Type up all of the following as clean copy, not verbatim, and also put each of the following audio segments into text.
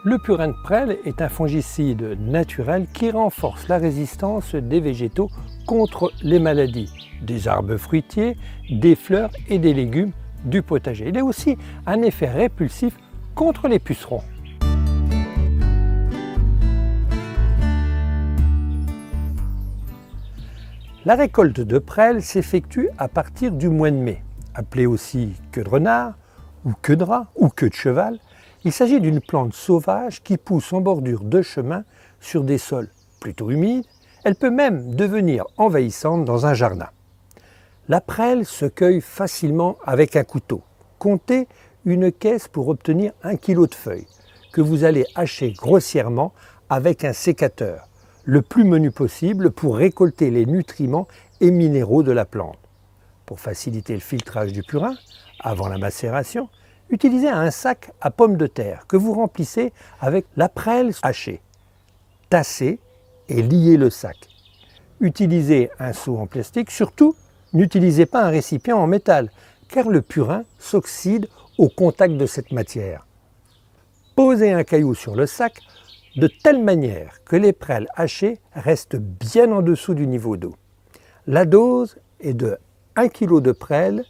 Le purin de prêle est un fongicide naturel qui renforce la résistance des végétaux contre les maladies des arbres fruitiers, des fleurs et des légumes du potager. Il a aussi un effet répulsif contre les pucerons. La récolte de prêle s'effectue à partir du mois de mai, appelé aussi queue de renard, ou queue de rat, ou queue de cheval. Il s'agit d'une plante sauvage qui pousse en bordure de chemin sur des sols plutôt humides. Elle peut même devenir envahissante dans un jardin. La prêle se cueille facilement avec un couteau. Comptez une caisse pour obtenir 1 kg de feuilles que vous allez hacher grossièrement avec un sécateur, le plus menu possible pour récolter les nutriments et minéraux de la plante. Pour faciliter le filtrage du purin, avant la macération, utilisez un sac à pommes de terre que vous remplissez avec la prêle hachée. Tassez et liez le sac. Utilisez un seau en plastique, surtout n'utilisez pas un récipient en métal car le purin s'oxyde au contact de cette matière. Posez un caillou sur le sac de telle manière que les prêles hachées restent bien en dessous du niveau d'eau. La dose est de 1 kg de prêle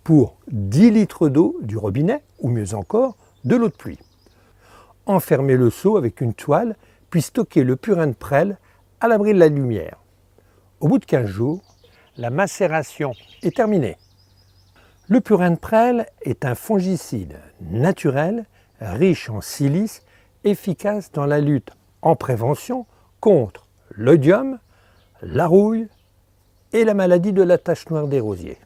pour 10 litres d'eau du robinet, ou mieux encore, de l'eau de pluie. Enfermez le seau avec une toile, puis stockez le purin de prêle à l'abri de la lumière. Au bout de 15 jours, la macération est terminée. Le purin de prêle est un fongicide naturel, riche en silice, efficace dans la lutte en prévention contre l'oïdium, la rouille et la maladie de la tache noire des rosiers.